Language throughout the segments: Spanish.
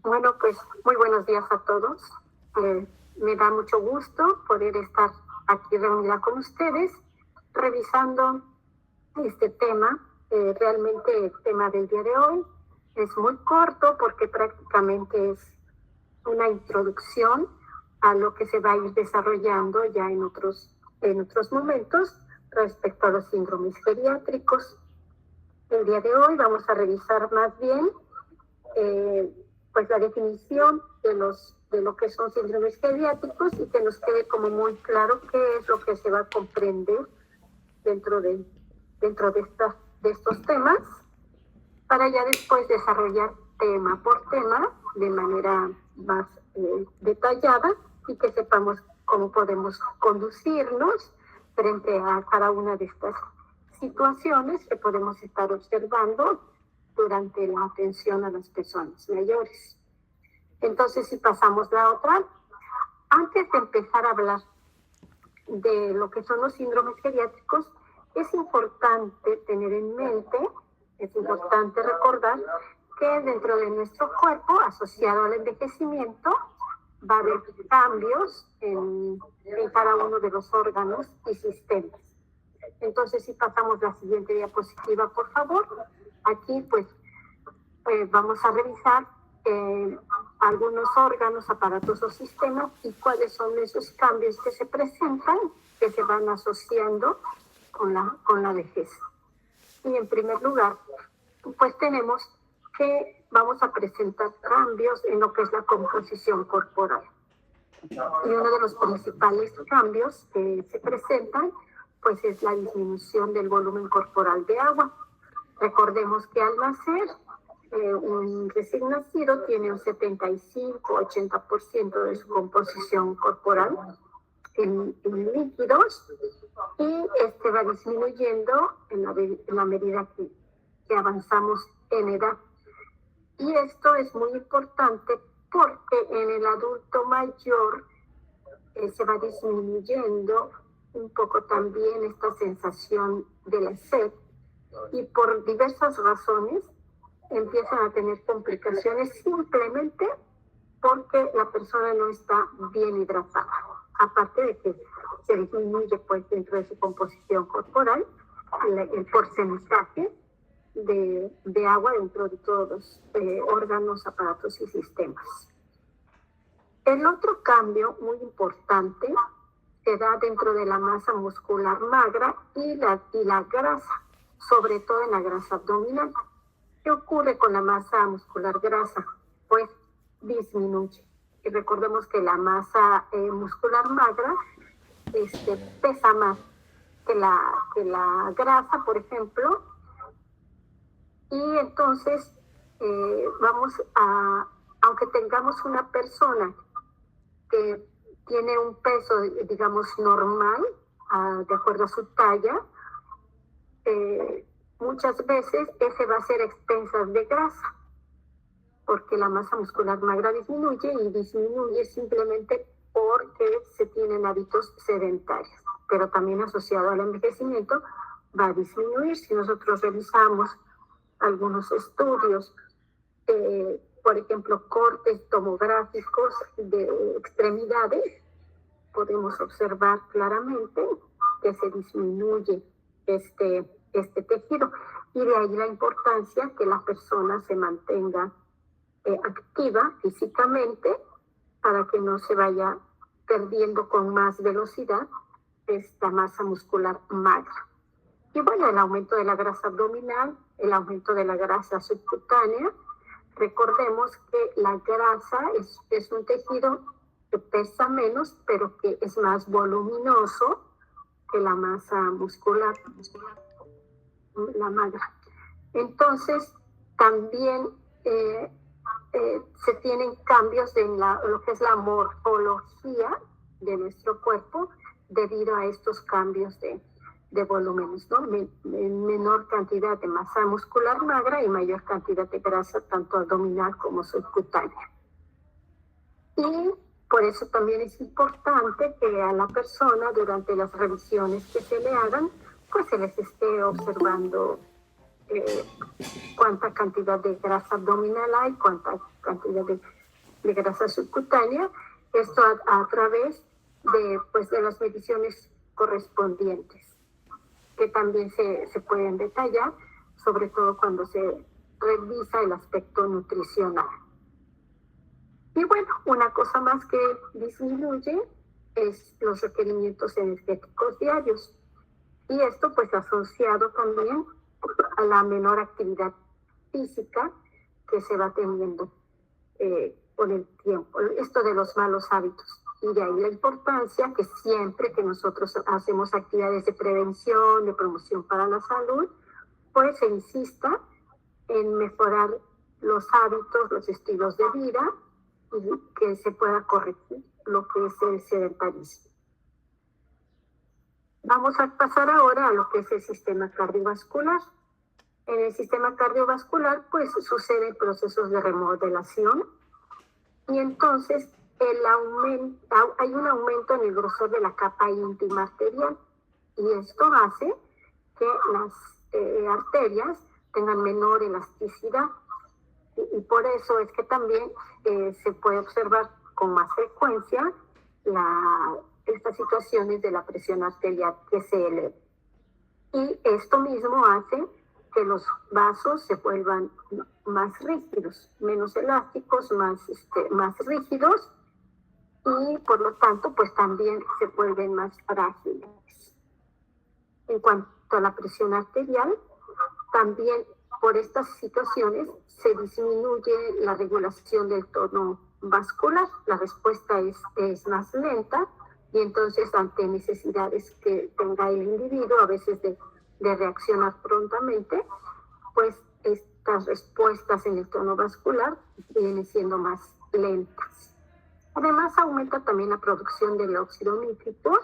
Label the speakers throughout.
Speaker 1: Bueno, pues muy buenos días a todos. Me da mucho gusto poder estar aquí reunida con ustedes, revisando este tema. Realmente el tema del día de hoy es muy corto porque prácticamente es una introducción a lo que se va a ir desarrollando ya en otros momentos respecto a los síndromes geriátricos. El día de hoy vamos a revisar más bien eh, pues la definición de lo que son síndromes geriátricos y que nos quede como muy claro qué es lo que se va a comprender dentro de, de estos temas, para ya después desarrollar tema por tema de manera más detallada y que sepamos cómo podemos conducirnos frente a cada una de estas situaciones que podemos estar observando durante la atención a las personas mayores. Entonces, si pasamos la otra, antes de empezar a hablar de lo que son los síndromes geriátricos, es importante tener en mente, es importante recordar que dentro de nuestro cuerpo, asociado al envejecimiento, va a haber cambios en cada uno de los órganos y sistemas. Entonces, si pasamos la siguiente diapositiva, por favor, aquí pues vamos a revisar algunos órganos, aparatos o sistemas y cuáles son esos cambios que se presentan, que se van asociando con la vejez. Y en primer lugar, pues tenemos que vamos a presentar cambios en lo que es la composición corporal. Y uno de los principales cambios que se presentan, pues es la disminución del volumen corporal de agua. Recordemos que al nacer, un recién nacido tiene un 75-80% de su composición corporal en líquidos y este va disminuyendo en la medida que avanzamos en edad. Y esto es muy importante porque en el adulto mayor se va disminuyendo un poco también esta sensación de la sed y por diversas razones empiezan a tener complicaciones simplemente porque la persona no está bien hidratada. Aparte de que se disminuye pues dentro de su composición corporal el porcentaje de agua dentro de todos los órganos, aparatos y sistemas. El otro cambio muy importante se da dentro de la masa muscular magra y la grasa, sobre todo en la grasa abdominal. ¿Qué ocurre con la masa muscular grasa? Pues disminuye. Y recordemos que la masa muscular magra pesa más que la grasa, por ejemplo, y entonces aunque tengamos una persona que tiene un peso, digamos, normal, de acuerdo a su talla, muchas veces ese va a ser a expensas de grasa, porque la masa muscular magra disminuye simplemente porque se tienen hábitos sedentarios, pero también asociado al envejecimiento va a disminuir. Si nosotros revisamos algunos estudios, por ejemplo, cortes tomográficos de extremidades, podemos observar claramente que se disminuye este tejido. Y de ahí la importancia que la persona se mantenga activa físicamente para que no se vaya perdiendo con más velocidad esta masa muscular magra. Y bueno, el aumento de la grasa abdominal, el aumento de la grasa subcutánea. Recordemos que la grasa es un tejido que pesa menos, pero que es más voluminoso que la masa muscular, la magra. Entonces, también se tienen cambios en lo que es la morfología de nuestro cuerpo debido a estos cambios de volúmenes, ¿no? Menor cantidad de masa muscular magra y mayor cantidad de grasa, tanto abdominal como subcutánea. Y por eso también es importante que a la persona, durante las revisiones que se le hagan, pues se les esté observando eh, cuánta cantidad de grasa abdominal hay, cuánta cantidad de grasa subcutánea, esto a través de las mediciones correspondientes, que también se pueden detallar, sobre todo cuando se revisa el aspecto nutricional. Y bueno, una cosa más que disminuye es los requerimientos energéticos diarios. Y esto pues asociado también a la menor actividad física que se va teniendo con el tiempo. Esto de los malos hábitos. Y de ahí la importancia que siempre que nosotros hacemos actividades de prevención, de promoción para la salud, pues se insista en mejorar los hábitos, los estilos de vida y que se pueda corregir lo que es el sedentarismo. Vamos a pasar ahora a lo que es el sistema cardiovascular. En el sistema cardiovascular, pues suceden procesos de remodelación y entonces hay un aumento en el grosor de la capa íntima arterial y esto hace que las arterias tengan menor elasticidad y por eso es que también se puede observar con más frecuencia estas situaciones de la presión arterial que se eleva. Y esto mismo hace que los vasos se vuelvan más rígidos, menos elásticos, más rígidos y por lo tanto pues también se vuelven más frágiles. En cuanto a la presión arterial, también por estas situaciones se disminuye la regulación del tono vascular, la respuesta es más lenta y entonces ante necesidades que tenga el individuo a veces de reaccionar prontamente, pues estas respuestas en el tono vascular vienen siendo más lentas. Además aumenta también la producción del óxido nítrico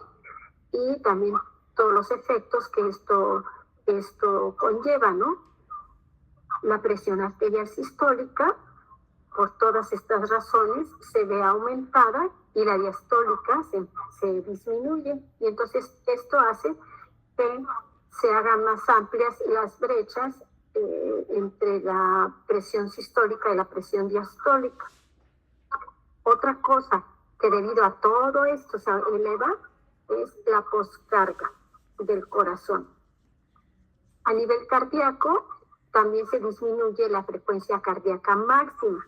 Speaker 1: y también todos los efectos que esto conlleva, ¿no? La presión arterial sistólica, por todas estas razones, se ve aumentada y la diastólica se disminuye. Y entonces esto hace que se hagan más amplias las brechas entre la presión sistólica y la presión diastólica. Otra cosa que debido a todo esto se eleva es la poscarga del corazón. A nivel cardíaco, también se disminuye la frecuencia cardíaca máxima.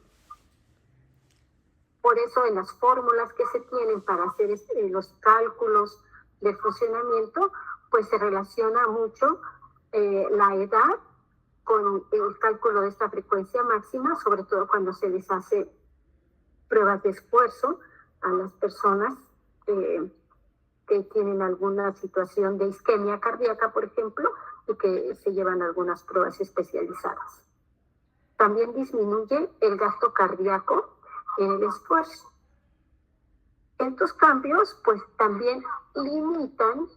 Speaker 1: Por eso en las fórmulas que se tienen para hacer los cálculos de funcionamiento, pues se relaciona mucho la edad con el cálculo de esta frecuencia máxima, sobre todo cuando se les hace pruebas de esfuerzo a las personas que tienen alguna situación de isquemia cardíaca, por ejemplo, y que se llevan algunas pruebas especializadas. También disminuye el gasto cardíaco en el esfuerzo. Estos cambios, pues, también limitan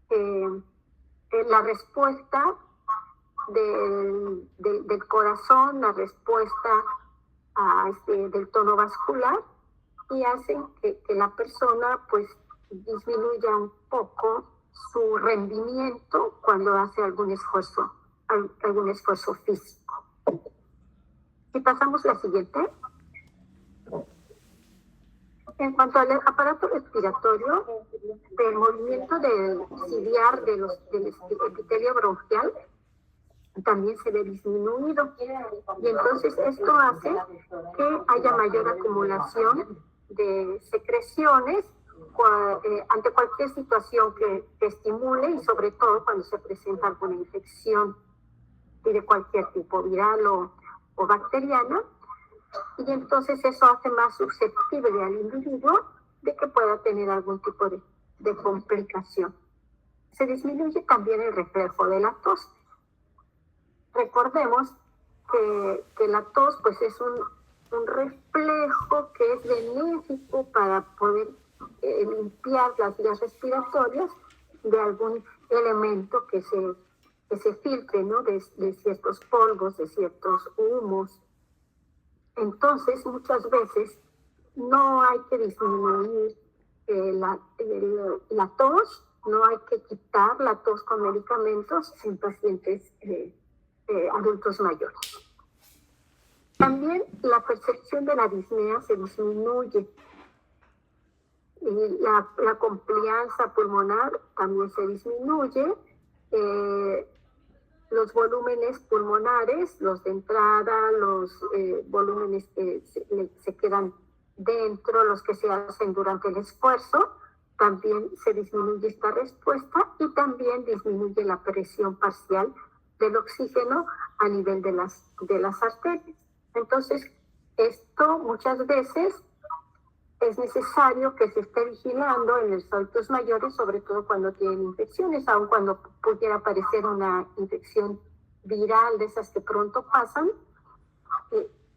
Speaker 1: la respuesta del corazón, la respuesta del tono vascular y hacen que la persona, pues, disminuya un poco su rendimiento cuando hace algún esfuerzo físico. Si pasamos a la siguiente. En cuanto al aparato respiratorio, el movimiento ciliar del epitelio bronquial también se ve disminuido. Y entonces esto hace que haya mayor acumulación de secreciones ante cualquier situación que estimule y sobre todo cuando se presenta alguna infección de cualquier tipo, viral o bacteriana. Y entonces eso hace más susceptible al individuo de que pueda tener algún tipo de complicación. Se disminuye también el reflejo de la tos. Recordemos que la tos pues es un reflejo que es benéfico para poder limpiar las vías respiratorias de algún elemento que se filtre, ¿no? De ciertos polvos, de ciertos humos. Entonces, muchas veces no hay que disminuir la tos, no hay que quitar la tos con medicamentos en pacientes adultos mayores. También la percepción de la disnea se disminuye. La complianza pulmonar también se disminuye. Los volúmenes pulmonares, los de entrada, los volúmenes que se quedan dentro, los que se hacen durante el esfuerzo, también se disminuye esta respuesta y también disminuye la presión parcial del oxígeno a nivel de las arterias. Entonces, esto muchas veces es necesario que se esté vigilando en los adultos mayores, sobre todo cuando tienen infecciones, aun cuando pudiera aparecer una infección viral de esas que pronto pasan.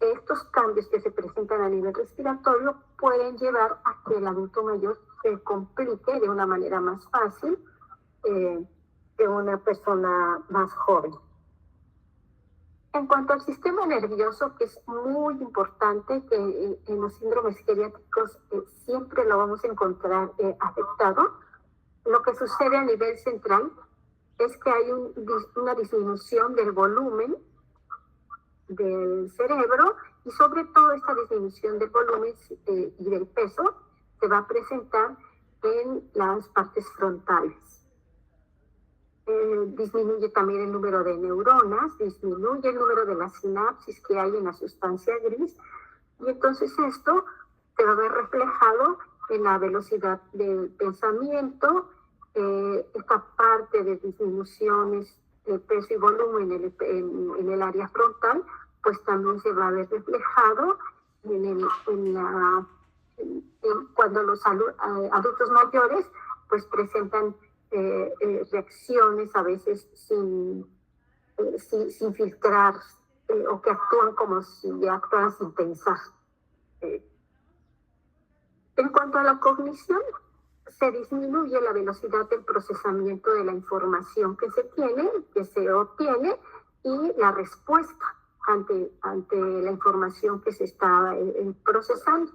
Speaker 1: Estos cambios que se presentan a nivel respiratorio pueden llevar a que el adulto mayor se complique de una manera más fácil que una persona más joven. En cuanto al sistema nervioso, que es muy importante, que en los síndromes geriátricos siempre lo vamos a encontrar afectado, lo que sucede a nivel central es que hay una disminución del volumen del cerebro y sobre todo esta disminución del volumen y del peso se va a presentar en las partes frontales. Disminuye también el número de neuronas, disminuye el número de las sinapsis que hay en la sustancia gris, y entonces esto se va a ver reflejado en la velocidad del pensamiento. Esta parte de disminuciones de peso y volumen en el área frontal, pues también se va a ver reflejado cuando los adultos mayores pues presentan reacciones a veces sin filtrar o que actúan como si actuaran sin pensar. En cuanto a la cognición, se disminuye la velocidad del procesamiento de la información que se obtiene y la respuesta ante la información que se está procesando.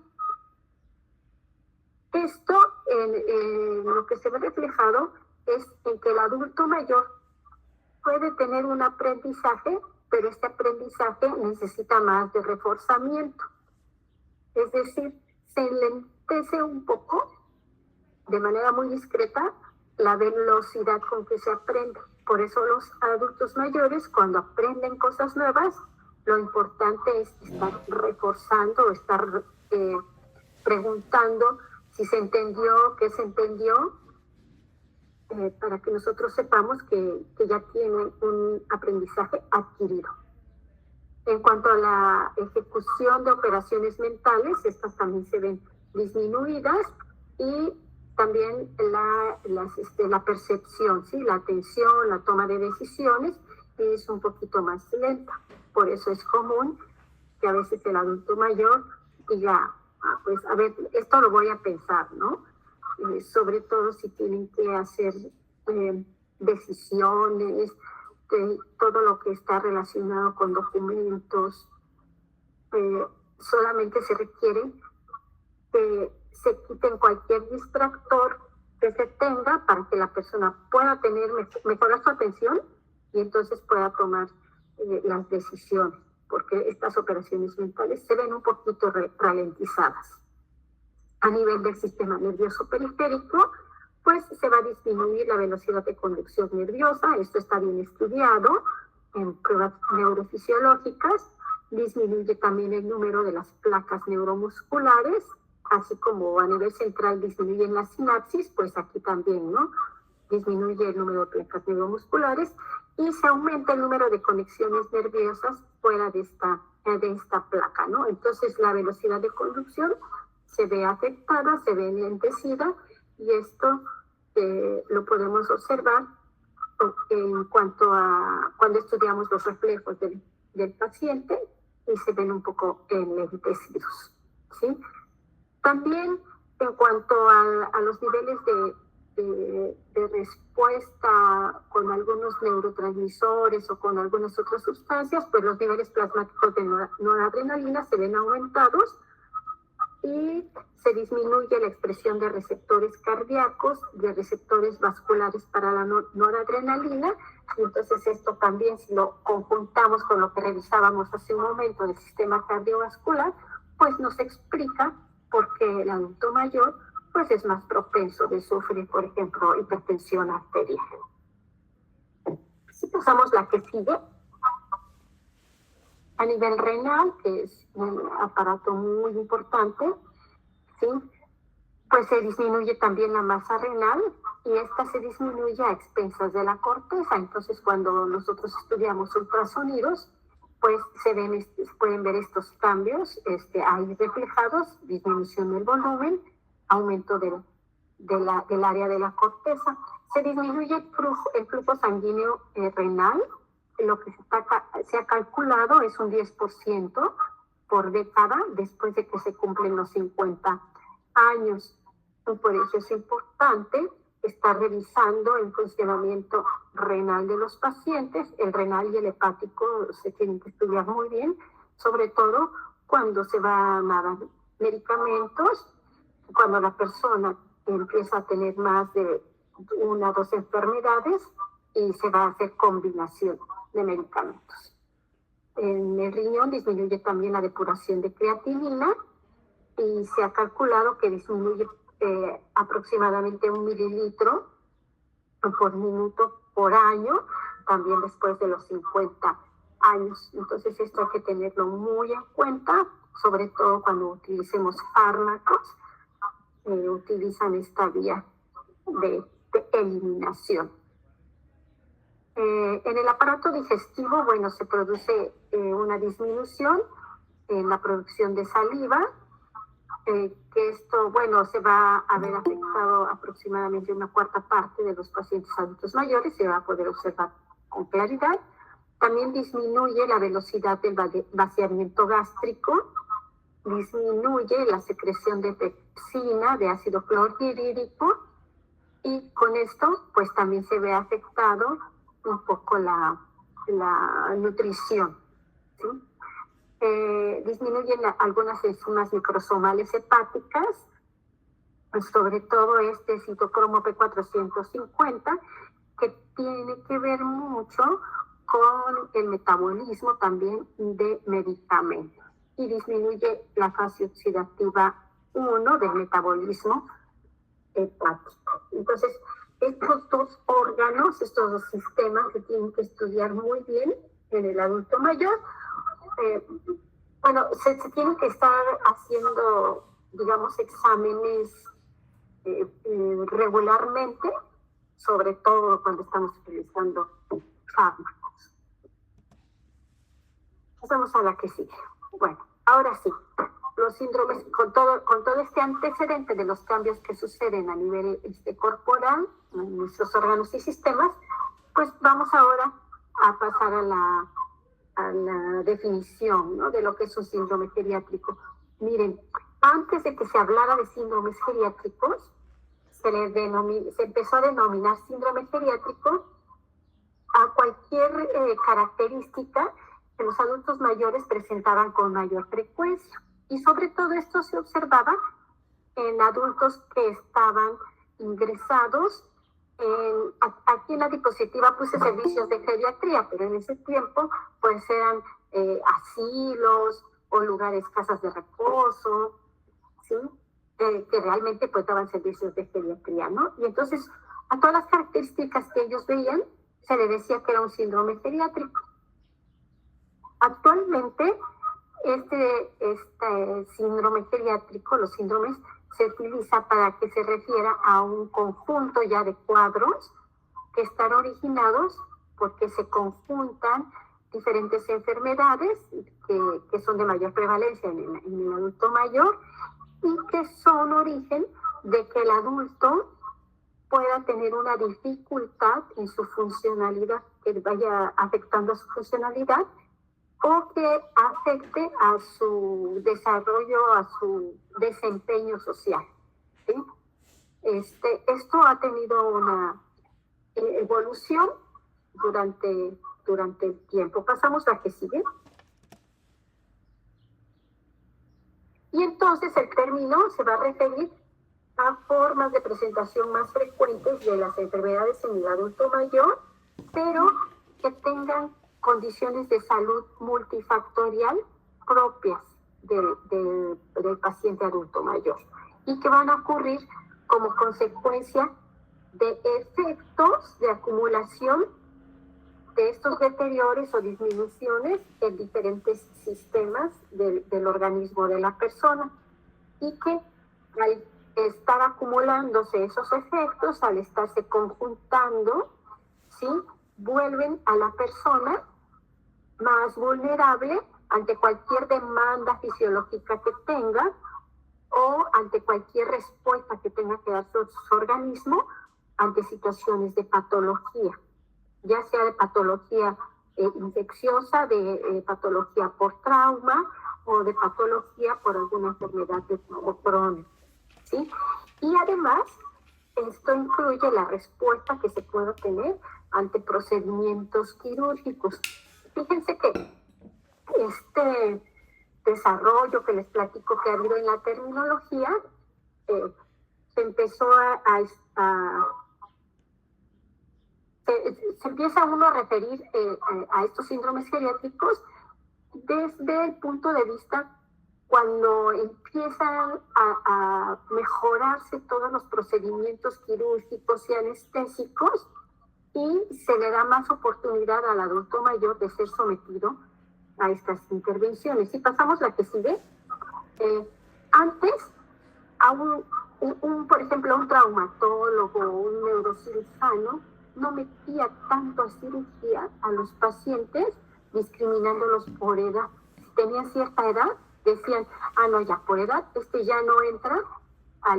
Speaker 1: Esto en lo que se ve reflejado es en que el adulto mayor puede tener un aprendizaje, pero este aprendizaje necesita más de reforzamiento. Es decir, se enlentece un poco, de manera muy discreta, la velocidad con que se aprende. Por eso los adultos mayores, cuando aprenden cosas nuevas, lo importante es estar reforzando, estar preguntando si se entendió, qué se entendió, para que nosotros sepamos que ya tienen un aprendizaje adquirido. En cuanto a la ejecución de operaciones mentales, estas también se ven disminuidas, y también la percepción, ¿sí? La atención, la toma de decisiones es un poquito más lenta. Por eso es común que a veces el adulto mayor diga, pues a ver, esto lo voy a pensar, ¿no? Sobre todo si tienen que hacer decisiones, todo lo que está relacionado con documentos. Solamente se requiere que se quiten cualquier distractor que se tenga para que la persona pueda mejorar su atención y entonces pueda tomar las decisiones, porque estas operaciones mentales se ven un poquito ralentizadas. A nivel del sistema nervioso periférico, pues se va a disminuir la velocidad de conducción nerviosa. Esto está bien estudiado en pruebas neurofisiológicas. Disminuye también el número de las placas neuromusculares, así como a nivel central disminuyen las sinapsis, pues aquí también, ¿no? Disminuye el número de placas neuromusculares y se aumenta el número de conexiones nerviosas fuera de esta placa, ¿no? Entonces la velocidad de conducción se ve afectada, se ve enlentecida, y esto lo podemos observar en cuanto a cuando estudiamos los reflejos del paciente y se ven un poco enlentecidos, ¿sí? También en cuanto a los niveles de respuesta con algunos neurotransmisores o con algunas otras sustancias, pues los niveles plasmáticos de noradrenalina se ven aumentados y se disminuye la expresión de receptores cardíacos, de receptores vasculares para la noradrenalina, Y entonces esto también, si lo conjuntamos con lo que revisábamos hace un momento del sistema cardiovascular, pues nos explica por qué el adulto mayor pues es más propenso de sufrir, por ejemplo, hipertensión arterial. Si pasamos la que sigue, a nivel renal, que es un aparato muy importante, ¿sí? Pues se disminuye también la masa renal y esta se disminuye a expensas de la corteza. Entonces, cuando nosotros estudiamos ultrasonidos, pues se pueden ver estos cambios ahí reflejados: disminución del volumen, aumento del área de la corteza. Se disminuye el flujo sanguíneo renal. Lo que se ha calculado es un 10% por década después de que se cumplen los 50 años. Y por eso es importante estar revisando el funcionamiento renal de los pacientes. El renal y el hepático se tienen que estudiar muy bien, sobre todo cuando se van a dar medicamentos, cuando la persona empieza a tener más de una o dos enfermedades y se va a hacer combinación de medicamentos. En el riñón disminuye también la depuración de creatinina y se ha calculado que disminuye aproximadamente 1 mililitro por minuto por año, también después de los 50 años. Entonces esto hay que tenerlo muy en cuenta, sobre todo cuando utilicemos fármacos, utilizan esta vía de eliminación. En el aparato digestivo, bueno, se produce una disminución en la producción de saliva, que esto, bueno, se va a ver afectado aproximadamente una cuarta parte de los pacientes adultos mayores, se va a poder observar con claridad. También disminuye la velocidad del vaciamiento gástrico, disminuye la secreción de pepsina, de ácido clorhídrico, y con esto, pues también se ve afectado un poco la nutrición, ¿sí? Disminuyen algunas enzimas microsomales hepáticas, pues sobre todo este citocromo P450, que tiene que ver mucho con el metabolismo también de medicamentos, y disminuye la fase oxidativa 1 del metabolismo hepático. Entonces, estos dos órganos, estos dos sistemas se tienen que estudiar muy bien en el adulto mayor. Bueno, se tienen que estar haciendo, digamos, exámenes regularmente, sobre todo cuando estamos utilizando fármacos. Pasamos a la que sigue. Bueno, ahora sí, los síndromes, con todo este antecedente de los cambios que suceden a nivel corporal en nuestros órganos y sistemas, pues vamos ahora a pasar a la definición, ¿no?, de lo que es un síndrome geriátrico. Miren, antes de que se hablara de síndromes geriátricos, se empezó a denominar síndrome geriátrico a cualquier característica que los adultos mayores presentaban con mayor frecuencia. Y sobre todo esto se observaba en adultos que estaban ingresados aquí en la diapositiva puse servicios de geriatría, pero en ese tiempo pues eran asilos o lugares, casas de reposo, ¿sí? Que realmente pues daban servicios de geriatría, ¿no? Y entonces a todas las características que ellos veían se le decía que era un síndrome geriátrico. Actualmente este síndrome geriátrico, los síndromes, se utiliza para que se refiera a un conjunto ya de cuadros que están originados porque se conjuntan diferentes enfermedades que son de mayor prevalencia en el adulto mayor y que son origen de que el adulto pueda tener una dificultad en su funcionalidad, que vaya afectando a su funcionalidad o que afecte a su desarrollo, a su desempeño social, ¿sí? Esto ha tenido una evolución durante el tiempo. Pasamos a la que sigue. Y entonces el término se va a referir a formas de presentación más frecuentes de las enfermedades en el adulto mayor pero que tengan condiciones de salud multifactorial propias del paciente adulto mayor y que van a ocurrir como consecuencia de efectos de acumulación de estos deterioros o disminuciones en diferentes sistemas del organismo de la persona y que al estar acumulándose esos efectos, al estarse conjuntando, ¿sí?, vuelven a la persona más vulnerable ante cualquier demanda fisiológica que tenga o ante cualquier respuesta que tenga que dar su organismo ante situaciones de patología, ya sea de patología infecciosa, de patología por trauma o de patología por alguna enfermedad de tipo crónico, ¿sí? Y además, esto incluye la respuesta que se pueda tener ante procedimientos quirúrgicos. Fíjense que este desarrollo que les platico que ha habido en la terminología, se empezó se empieza uno a referir a estos síndromes geriátricos desde el punto de vista cuando empiezan a mejorarse todos los procedimientos quirúrgicos y anestésicos y se le da más oportunidad al adulto mayor de ser sometido a estas intervenciones. Si pasamos la que sigue, antes a por ejemplo, un traumatólogo o un neurocirujano no metía tanto a cirugía a los pacientes discriminándolos por edad. Si tenían cierta edad, decían, no, ya por edad, ya no entra a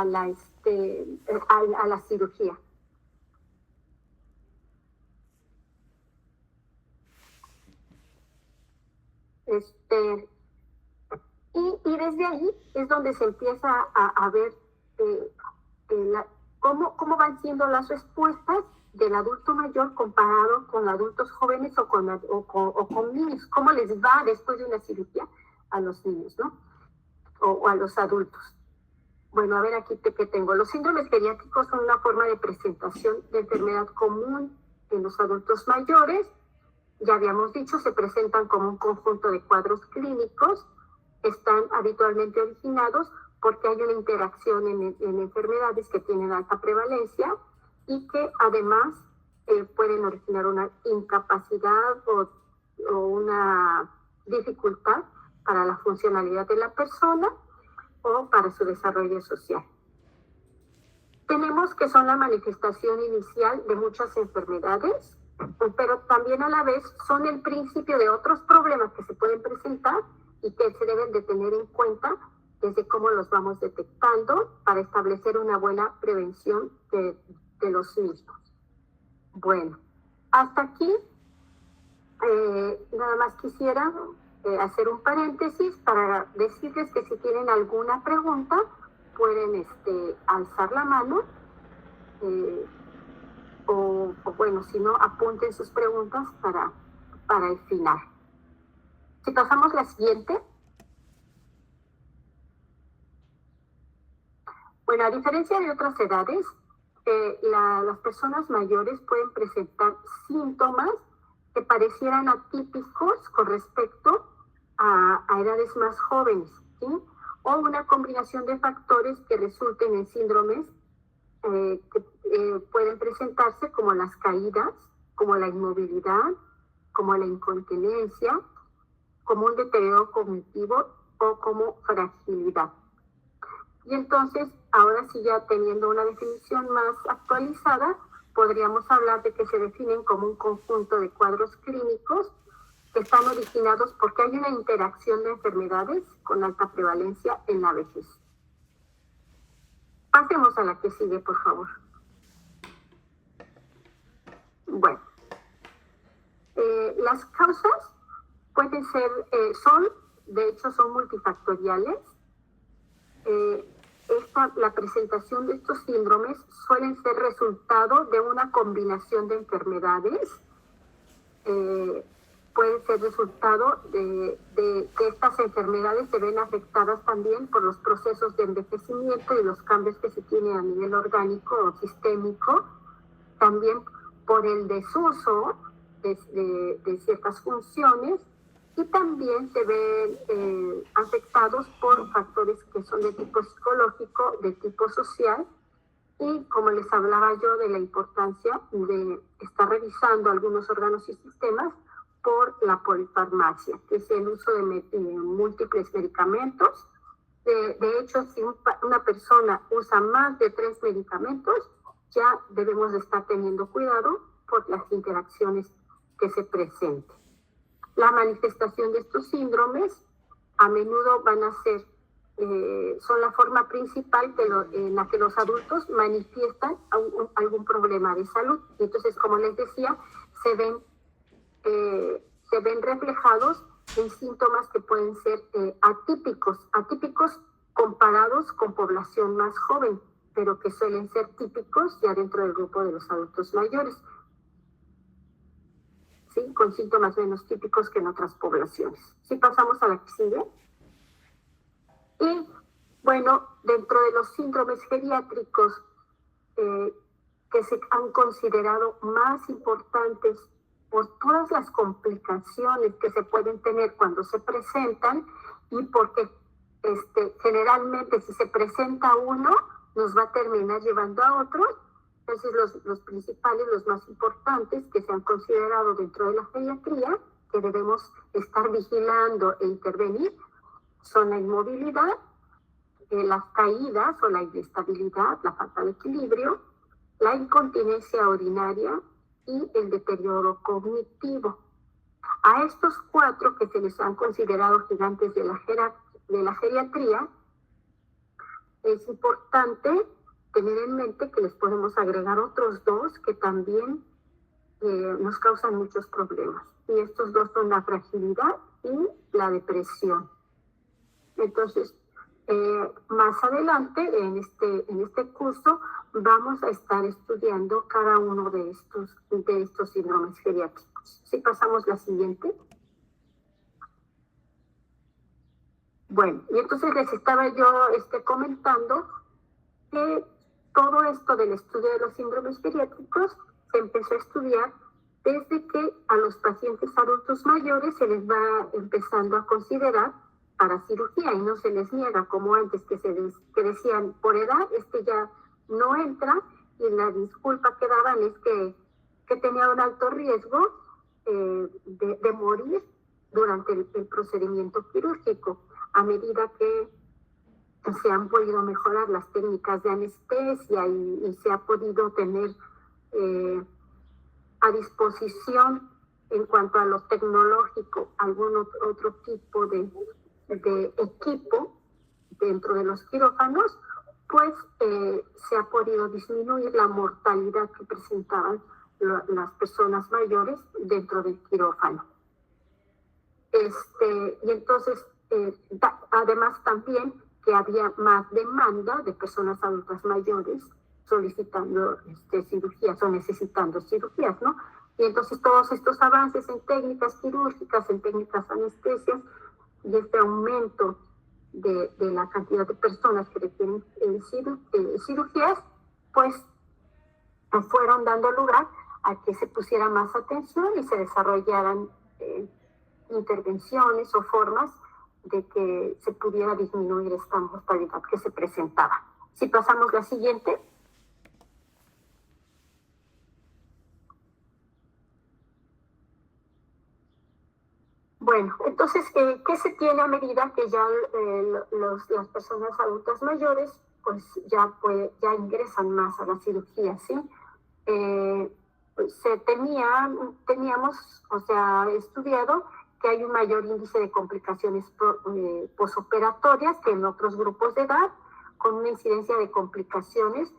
Speaker 1: la cirugía. Y desde ahí es donde se empieza a ver cómo van siendo las respuestas del adulto mayor comparado con adultos jóvenes o con niños. ¿Cómo les va después de una cirugía a los niños, ¿no? O a los adultos. Bueno, a ver aquí que tengo. Los síndromes geriátricos son una forma de presentación de enfermedad común en los adultos mayores. Ya habíamos dicho, se presentan como un conjunto de cuadros clínicos. Están habitualmente originados porque hay una interacción en enfermedades que tienen alta prevalencia y que además pueden originar una incapacidad o una dificultad para la funcionalidad de la persona o para su desarrollo social. Tenemos que son la manifestación inicial de muchas enfermedades, pero también a la vez son el principio de otros problemas que se pueden presentar y que se deben de tener en cuenta desde cómo los vamos detectando para establecer una buena prevención de los mismos. Bueno, hasta aquí nada más quisiera hacer un paréntesis para decirles que si tienen alguna pregunta pueden alzar la mano o bueno, si no, apunten sus preguntas para el final. Si pasamos la siguiente. Bueno, a diferencia de otras edades, las personas mayores pueden presentar síntomas que parecieran atípicos con respecto a edades más jóvenes, ¿sí? O una combinación de factores que resulten en síndromes que pueden presentarse como las caídas, como la inmovilidad, como la incontinencia, como un deterioro cognitivo o como fragilidad. Y entonces, ahora sí ya teniendo una definición más actualizada, podríamos hablar de que se definen como un conjunto de cuadros clínicos que están originados porque hay una interacción de enfermedades con alta prevalencia en la vejez. Pasemos a la que sigue, por favor. Bueno, las causas pueden ser, de hecho, son multifactoriales. La presentación de estos síndromes suelen ser resultado de una combinación de enfermedades. Pueden ser resultado de que estas enfermedades se ven afectadas también por los procesos de envejecimiento y los cambios que se tienen a nivel orgánico o sistémico, también por el desuso de ciertas funciones, y también se ven afectados por factores que son de tipo psicológico, de tipo social, y como les hablaba yo de la importancia de estar revisando algunos órganos y sistemas por la polifarmacia, que es el uso de múltiples medicamentos. De hecho, si una persona usa más de 3 medicamentos, ya debemos de estar teniendo cuidado por las interacciones que se presenten. La manifestación de estos síndromes a menudo van a ser, son la forma principal en la que los adultos manifiestan algún problema de salud. Entonces, como les decía, se ven reflejados en síntomas que pueden ser atípicos comparados con población más joven, pero que suelen ser típicos ya dentro del grupo de los adultos mayores, ¿sí? Con síntomas menos típicos que en otras poblaciones. Si pasamos a la que sigue. Y bueno, dentro de los síndromes geriátricos que se han considerado más importantes por todas las complicaciones que se pueden tener cuando se presentan, y porque generalmente si se presenta uno, nos va a terminar llevando a otro. Entonces los principales, los más importantes que se han considerado dentro de la geriatría, que debemos estar vigilando e intervenir, son la inmovilidad, las caídas o la inestabilidad, la falta de equilibrio, la incontinencia urinaria y el deterioro cognitivo. A estos 4 que se les han considerado gigantes de la geriatría, es importante tener en mente que les podemos agregar otros 2 que también nos causan muchos problemas. Y estos 2 son la fragilidad y la depresión. Entonces, más adelante en este curso vamos a estar estudiando cada uno de estos síndromes geriátricos. Si pasamos la siguiente. Bueno, y entonces les estaba yo comentando que todo esto del estudio de los síndromes geriátricos se empezó a estudiar desde que a los pacientes adultos mayores se les va empezando a considerar para cirugía, y no se les niega como antes que decían por edad, ya no entra, y la disculpa que daban es que tenía un alto riesgo de morir durante el procedimiento quirúrgico. A medida que se han podido mejorar las técnicas de anestesia y se ha podido tener a disposición en cuanto a lo tecnológico algún otro tipo de equipo dentro de los quirófanos, pues se ha podido disminuir la mortalidad que presentaban las personas mayores dentro del quirófano. Y entonces, además también que había más demanda de personas adultas mayores solicitando cirugías o necesitando cirugías, ¿no? Y entonces todos estos avances en técnicas quirúrgicas, en técnicas anestesias, y este aumento de la cantidad de personas que requieren cirugías, pues fueron dando lugar a que se pusiera más atención y se desarrollaran intervenciones o formas de que se pudiera disminuir esta mortalidad que se presentaba. Si pasamos la siguiente. Bueno, entonces, ¿qué se tiene a medida que ya las personas adultas mayores pues ya ingresan más a la cirugía, ¿sí? Pues, teníamos, estudiado que hay un mayor índice de complicaciones posoperatorias que en otros grupos de edad, con una incidencia de complicaciones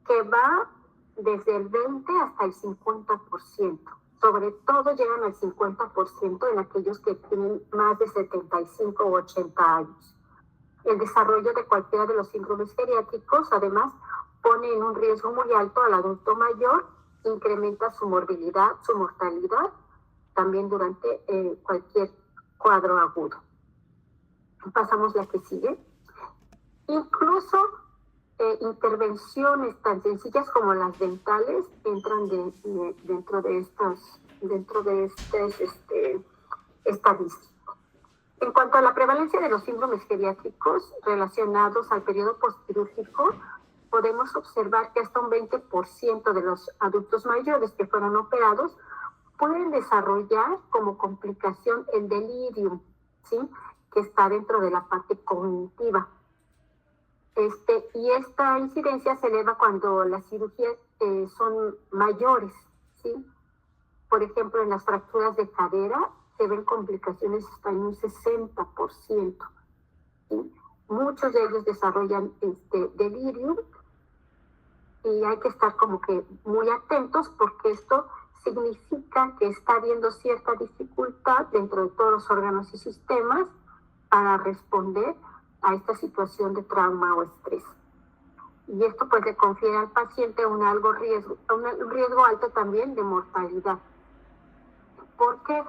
Speaker 1: que va desde el 20 hasta el 50%. Sobre todo llegan al 50% en aquellos que tienen más de 75 o 80 años. El desarrollo de cualquiera de los síndromes geriátricos, además, pone en un riesgo muy alto al adulto mayor, incrementa su morbilidad, su mortalidad, también durante cualquier cuadro agudo. Pasamos la que sigue. Incluso intervenciones tan sencillas como las dentales entran dentro de este estadística. En cuanto a la prevalencia de los síndromes geriátricos relacionados al periodo postquirúrgico, podemos observar que hasta un 20% de los adultos mayores que fueron operados pueden desarrollar como complicación el delirium, ¿sí? Que está dentro de la parte cognitiva. Y esta incidencia se eleva cuando las cirugías son mayores, ¿sí? Por ejemplo, en las fracturas de cadera se ven complicaciones hasta en un 60%, ¿sí? Muchos de ellos desarrollan delirium y hay que estar como que muy atentos porque esto significa que está habiendo cierta dificultad dentro de todos los órganos y sistemas para responder a esta situación de trauma o estrés. Y esto pues le confiere al paciente un riesgo alto también de mortalidad. ¿Por qué?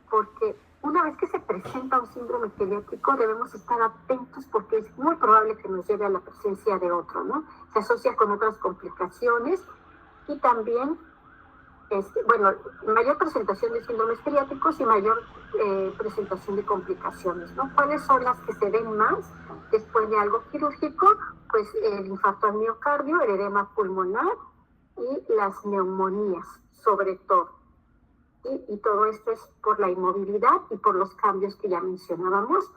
Speaker 1: Porque una vez que se presenta un síndrome geriátrico debemos estar atentos porque es muy probable que nos lleve a la presencia de otro, ¿no? Se asocia con otras complicaciones y también mayor presentación de síndromes geriátricos y mayor presentación de complicaciones, ¿no? ¿Cuáles son las que se ven más después de algo quirúrgico? Pues el infarto al miocardio, el edema pulmonar y las neumonías, sobre todo. Y todo esto es por la inmovilidad y por los cambios que ya mencionábamos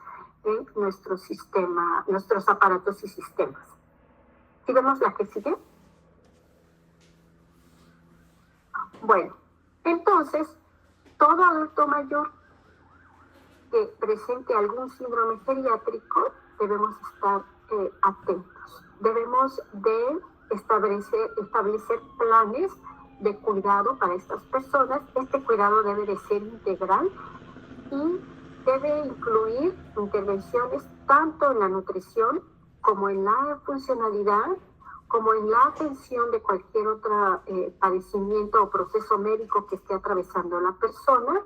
Speaker 1: en nuestro sistema, nuestros aparatos y sistemas. ¿Sí vemos la que sigue? Bueno, entonces, todo adulto mayor que presente algún síndrome geriátrico debemos estar atentos. Debemos de establecer planes de cuidado para estas personas. Este cuidado debe de ser integral y debe incluir intervenciones tanto en la nutrición como en la funcionalidad, como en la atención de cualquier otro padecimiento o proceso médico que esté atravesando la persona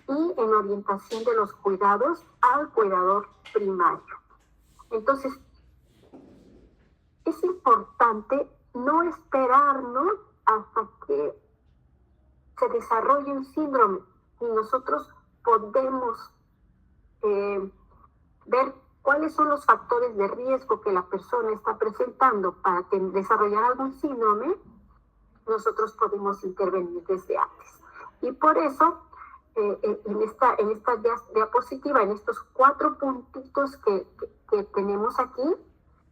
Speaker 1: y en orientación de los cuidados al cuidador primario. Entonces, es importante no esperarnos hasta que se desarrolle un síndrome y nosotros podemos ver cuáles son los factores de riesgo que la persona está presentando para desarrollar algún síndrome. Nosotros podemos intervenir desde antes. Y por eso, en esta diapositiva, en estos 4 puntitos que tenemos aquí,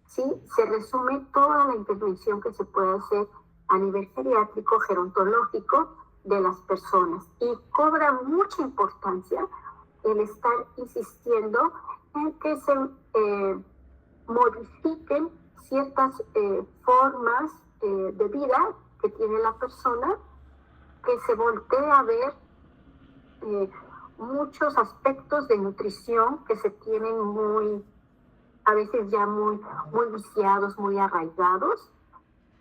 Speaker 1: ¿sí? Se resume toda la intervención que se puede hacer a nivel geriátrico, gerontológico de las personas. Y cobra mucha importancia el estar insistiendo en que se modifiquen ciertas formas de vida que tiene la persona, que se voltee a ver muchos aspectos de nutrición que se tienen a veces ya muy viciados, muy arraigados,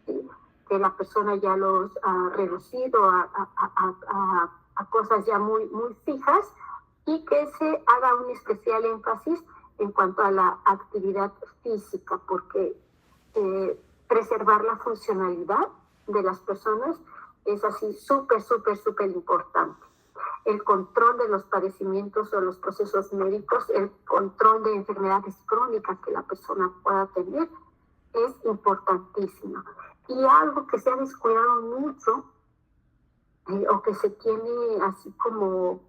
Speaker 1: ¿sí? Que la persona ya los ha reducido a cosas ya muy fijas y que se haga un especial énfasis en cuanto a la actividad física, porque preservar la funcionalidad de las personas es así súper importante. El control de los padecimientos o los procesos médicos, el control de enfermedades crónicas que la persona pueda tener es importantísimo. Y algo que se ha descuidado mucho o que se tiene así como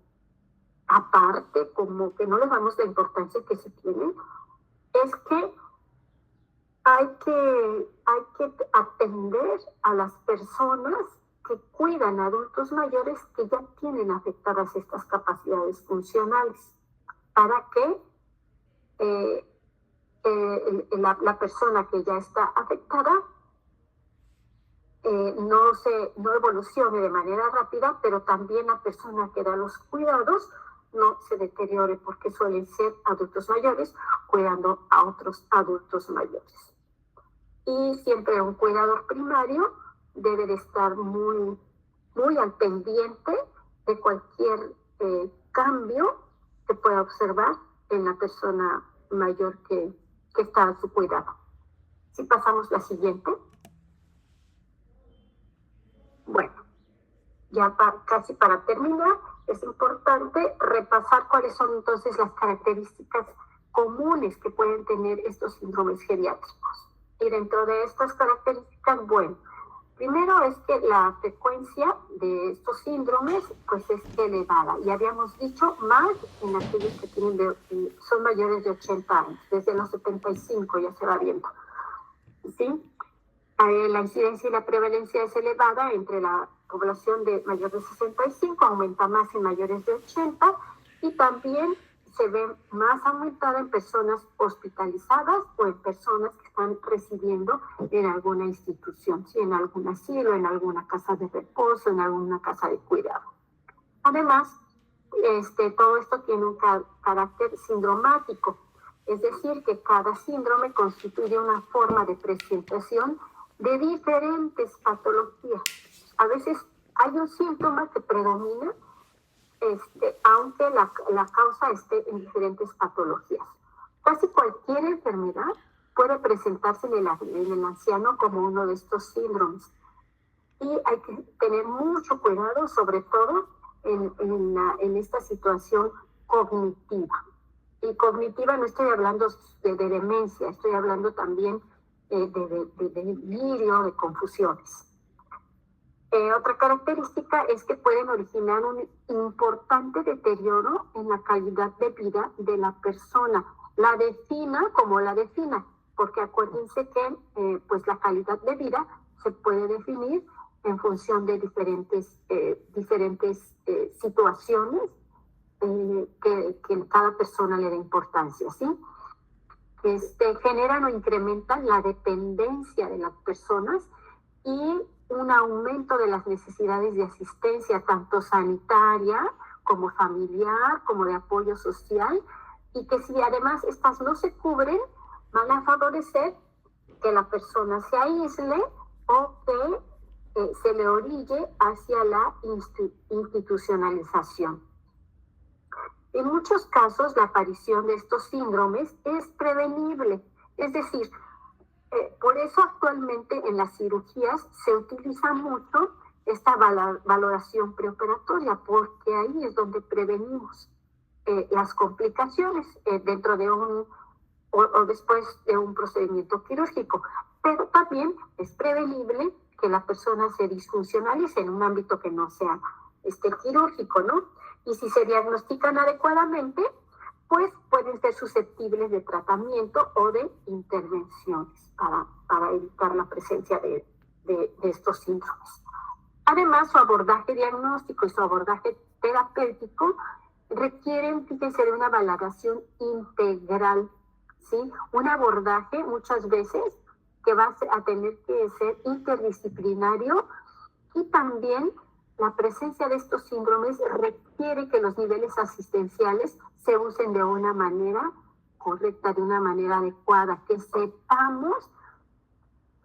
Speaker 1: aparte, como que no le damos la importancia que se tiene, es que hay que atender a las personas que cuidan a adultos mayores que ya tienen afectadas estas capacidades funcionales, para que la persona que ya está afectada no evolucione de manera rápida, pero también la persona que da los cuidados no se deteriore, porque suelen ser adultos mayores cuidando a otros adultos mayores. Y siempre un cuidador primario debe de estar muy al pendiente de cualquier cambio que pueda observar en la persona mayor que está a su cuidado. Si pasamos la siguiente. Bueno, ya casi para terminar, es importante repasar cuáles son entonces las características comunes que pueden tener estos síndromes geriátricos. Y dentro de estas características, bueno, primero es que la frecuencia de estos síndromes pues es elevada. Y habíamos dicho más en aquellos que son mayores de 80 años. Desde los 75 ya se va viendo. ¿Sí? La incidencia y la prevalencia es elevada entre la población de mayores de 65, aumenta más en mayores de 80 y también se ve más aumentada en personas hospitalizadas o en personas que están residiendo en alguna institución, ¿sí? En algún asilo, en alguna casa de reposo, en alguna casa de cuidado. Además, todo esto tiene un carácter sindromático, es decir, que cada síndrome constituye una forma de presentación de diferentes patologías. A veces hay un síntoma que predomina, aunque la causa esté en diferentes patologías. Casi cualquier enfermedad puede presentarse en el anciano como uno de estos síndromes. Y hay que tener mucho cuidado, sobre todo en esta situación cognitiva. Y cognitiva no estoy hablando de demencia, estoy hablando también de delirio, de confusiones. Otra característica es que pueden originar un importante deterioro en la calidad de vida de la persona. La defina como la defina, porque acuérdense que pues la calidad de vida se puede definir en función de diferentes situaciones que cada persona le da importancia, ¿sí? Generan o incrementan la dependencia de las personas y un aumento de las necesidades de asistencia, tanto sanitaria como familiar, como de apoyo social, y que si además estas no se cubren, van a favorecer que la persona se aísle o que se le orille hacia la institucionalización. En muchos casos, la aparición de estos síndromes es prevenible, es decir, por eso actualmente en las cirugías se utiliza mucho esta valoración preoperatoria, porque ahí es donde prevenimos las complicaciones dentro de o después de un procedimiento quirúrgico. Pero también es prevenible que la persona se disfuncionalice en un ámbito que no sea quirúrgico, ¿no? Y si se diagnostican adecuadamente, pues pueden ser susceptibles de tratamiento o de intervenciones para evitar la presencia de estos síndromes. Además, su abordaje diagnóstico y su abordaje terapéutico requieren, fíjense, de una valoración integral, ¿sí? Un abordaje muchas veces que va a tener que ser interdisciplinario y también la presencia de estos síndromes requiere que los niveles asistenciales se usen de una manera correcta, de una manera adecuada, que sepamos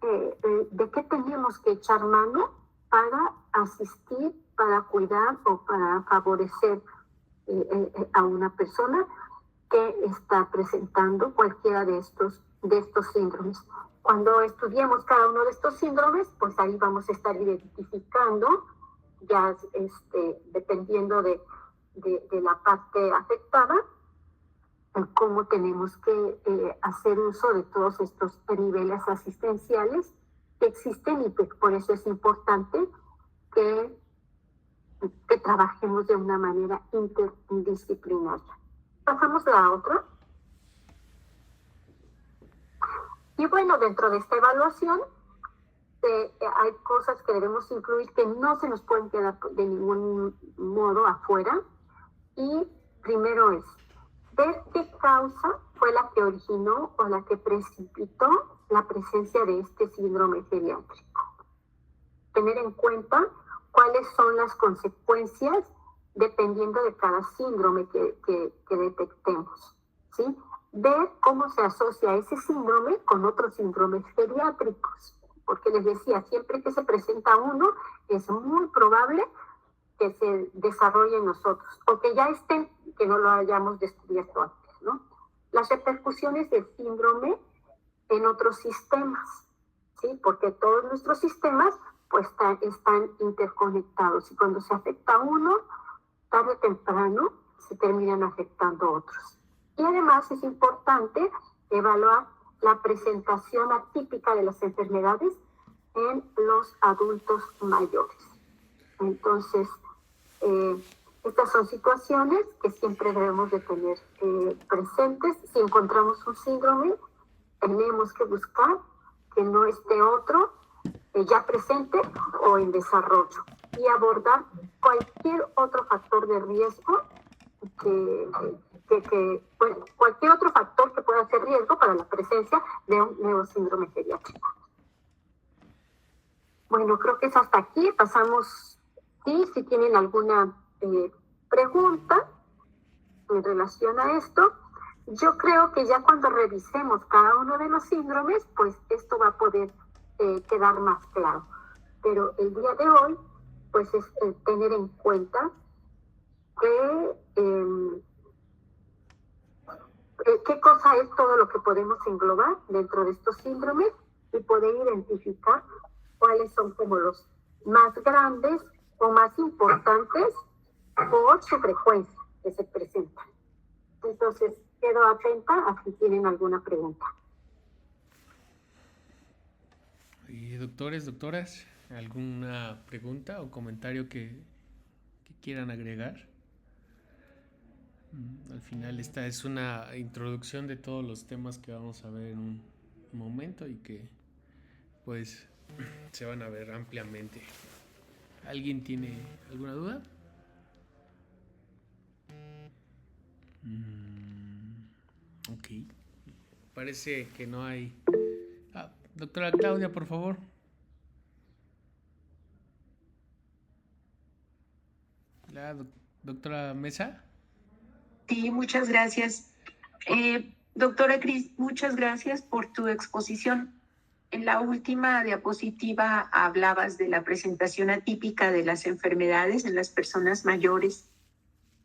Speaker 1: de qué tenemos que echar mano para asistir, para cuidar o para favorecer a una persona que está presentando cualquiera de estos síndromes. Cuando estudiemos cada uno de estos síndromes, pues ahí vamos a estar identificando, ya dependiendo de la parte afectada, cómo tenemos que hacer uso de todos estos niveles asistenciales que existen y que por eso es importante que trabajemos de una manera interdisciplinaria. Pasamos a la otra. Y bueno, dentro de esta evaluación hay cosas que debemos incluir que no se nos pueden quedar de ningún modo afuera. Y primero es ver qué causa fue la que originó o la que precipitó la presencia de este síndrome geriátrico. Tener en cuenta cuáles son las consecuencias dependiendo de cada síndrome que detectemos, ¿sí? Ver cómo se asocia ese síndrome con otros síndromes geriátricos, porque les decía, siempre que se presenta uno, es muy probable que se desarrolle en nosotros, o que ya estén, que no lo hayamos descubierto antes, ¿no? Las repercusiones del síndrome en otros sistemas, ¿sí? Porque todos nuestros sistemas pues están interconectados y cuando se afecta uno, tarde o temprano se terminan afectando otros. Y además es importante evaluar la presentación atípica de las enfermedades en los adultos mayores. Entonces, estas son situaciones que siempre debemos de tener presentes. Si encontramos un síndrome, tenemos que buscar que no esté otro ya presente o en desarrollo y abordar cualquier otro factor de riesgo bueno, cualquier otro factor que pueda ser riesgo para la presencia de un nuevo síndrome geriátrico. Bueno, creo que es hasta aquí. Pasamos, sí, si tienen alguna pregunta en relación a esto. Yo creo que ya cuando revisemos cada uno de los síndromes, pues esto va a poder quedar más claro. Pero el día de hoy, pues es tener en cuenta que qué cosa es todo lo que podemos englobar dentro de estos síndromes y poder identificar cuáles son como los más grandes o más importantes por su frecuencia que se presentan. Entonces, quedo atenta a si tienen alguna pregunta.
Speaker 2: Y doctores, doctoras, ¿alguna pregunta o comentario que quieran agregar? Al final esta es una introducción de todos los temas que vamos a ver en un momento y que pues se van a ver ampliamente. ¿Alguien tiene alguna duda? Ok. Parece que no hay... doctora Claudia, por favor. La doctora Mesa.
Speaker 3: Sí, muchas gracias. Doctora Cris, muchas gracias por tu exposición. En la última diapositiva hablabas de la presentación atípica de las enfermedades en las personas mayores.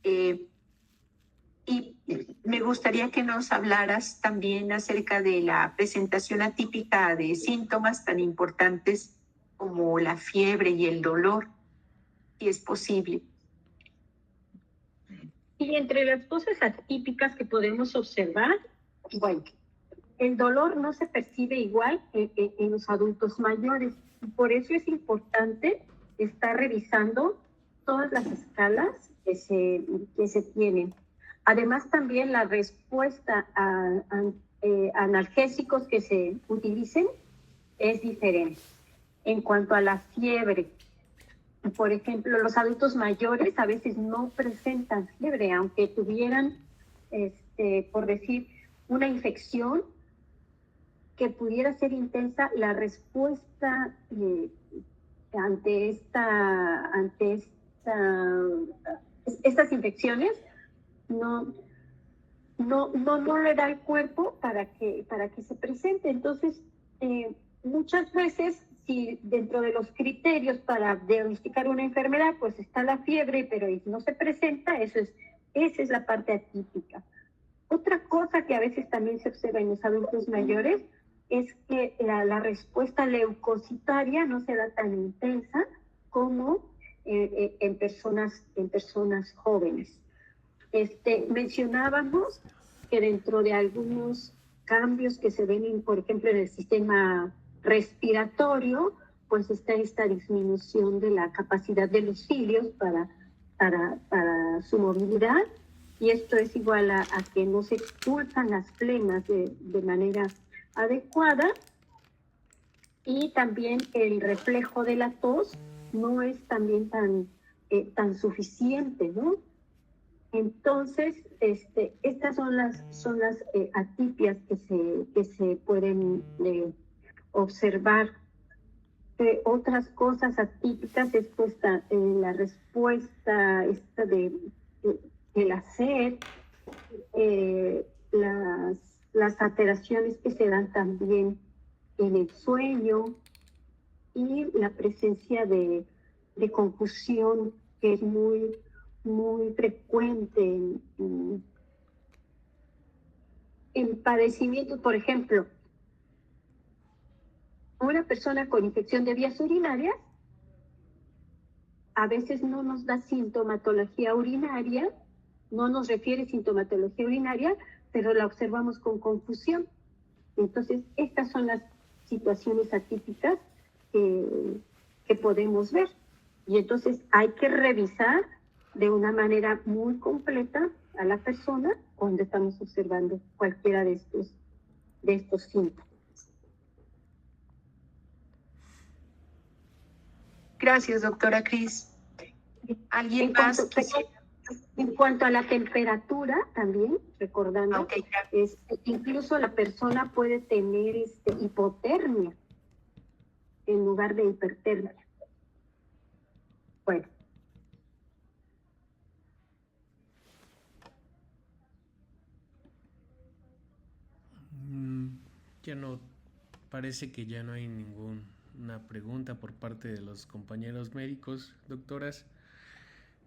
Speaker 3: Y me gustaría que nos hablaras también acerca de la presentación atípica de síntomas tan importantes como la fiebre y el dolor, si es posible.
Speaker 1: Y entre las cosas atípicas que podemos observar, bueno, el dolor no se percibe igual en los adultos mayores. Por eso es importante estar revisando todas las escalas que se tienen. Además, también la respuesta a analgésicos que se utilicen es diferente. En cuanto a la fiebre, por ejemplo, los adultos mayores a veces no presentan fiebre, aunque tuvieran, por decir, una infección que pudiera ser intensa, la respuesta ante estas infecciones no le da el cuerpo para que se presente. Entonces, muchas veces, si dentro de los criterios para diagnosticar una enfermedad, pues está la fiebre, pero no se presenta, esa es la parte atípica. Otra cosa que a veces también se observa en los adultos mayores es que la respuesta leucocitaria no se da tan intensa como en personas jóvenes. Mencionábamos que dentro de algunos cambios que se ven, por ejemplo, en el sistema respiratorio, pues está esta disminución de la capacidad de los cilios para su movilidad, y esto es igual a que no se expulsan las flemas de manera adecuada, y también el reflejo de la tos no es también tan suficiente, ¿no? Entonces, estas son las atipias que se pueden observar. Otras cosas atípicas es pues, la respuesta de la sed, las alteraciones que se dan también en el sueño y la presencia de confusión, que es muy frecuente en padecimientos. Por ejemplo, una persona con infección de vías urinarias a veces no nos da sintomatología urinaria, no nos refiere sintomatología urinaria, pero la observamos con confusión. Entonces, estas son las situaciones atípicas que podemos ver. Y entonces hay que revisar de una manera muy completa a la persona cuando estamos observando cualquiera de estos síntomas.
Speaker 3: Gracias, doctora Cris. ¿Alguien más?
Speaker 1: En cuanto a la temperatura, también, recordando,
Speaker 3: Okay,
Speaker 1: incluso la persona puede tener hipotermia en lugar de hipertermia. Bueno.
Speaker 2: Ya no, parece que ya no hay ninguna pregunta por parte de los compañeros médicos, doctoras.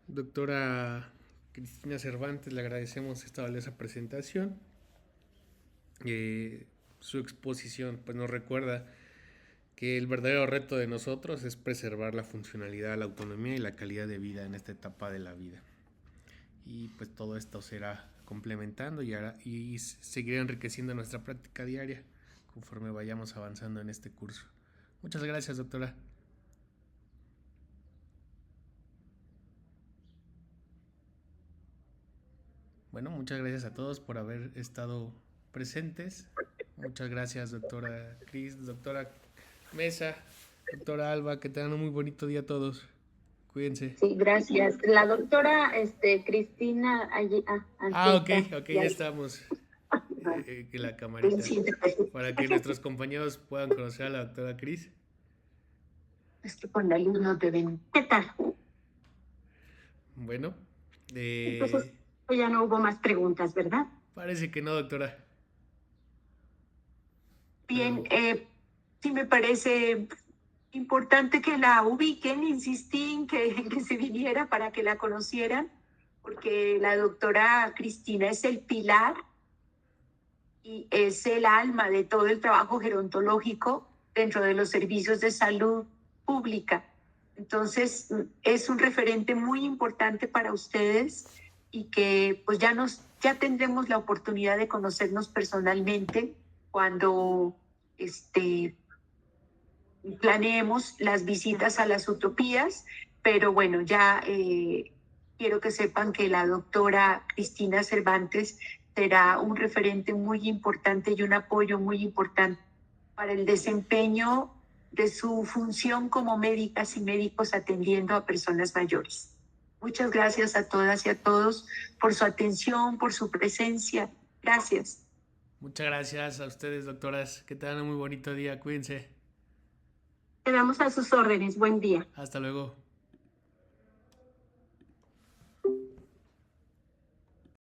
Speaker 2: Doctora Cristina Cervantes, le agradecemos esta valiosa presentación. Su exposición pues nos recuerda que el verdadero reto de nosotros es preservar la funcionalidad, la autonomía y la calidad de vida en esta etapa de la vida. Y pues todo esto será complementando y seguirá enriqueciendo nuestra práctica diaria conforme vayamos avanzando en este curso. Muchas gracias, doctora. Bueno, muchas gracias a todos por haber estado presentes. Muchas gracias, doctora Cris, doctora Mesa, doctora Alba, que tengan un muy bonito día a todos. Cuídense.
Speaker 1: Sí, gracias. La doctora Cristina allí.
Speaker 2: Ok, ya estamos. La camarita. Para que nuestros compañeros puedan conocer a la doctora Cris.
Speaker 3: Es que con la luz no te ven.
Speaker 1: ¿Qué tal?
Speaker 2: Bueno.
Speaker 1: Entonces, ya no hubo más preguntas, ¿verdad?
Speaker 2: Parece que no, doctora.
Speaker 3: Bien, sí me parece importante que la ubiquen, insistí en que se viniera para que la conocieran, porque la doctora Cristina es el pilar y es el alma de todo el trabajo gerontológico dentro de los servicios de salud pública. Entonces, es un referente muy importante para ustedes y que pues ya tendremos la oportunidad de conocernos personalmente cuando planeemos las visitas a las utopías, pero bueno, ya quiero que sepan que la doctora Cristina Cervantes será un referente muy importante y un apoyo muy importante para el desempeño de su función como médicas y médicos atendiendo a personas mayores. Muchas gracias a todas y a todos por su atención, por su presencia. Gracias.
Speaker 2: Muchas gracias a ustedes, doctoras. Que tengan un muy bonito día. Cuídense.
Speaker 1: Quedamos a sus órdenes. Buen día.
Speaker 2: Hasta luego.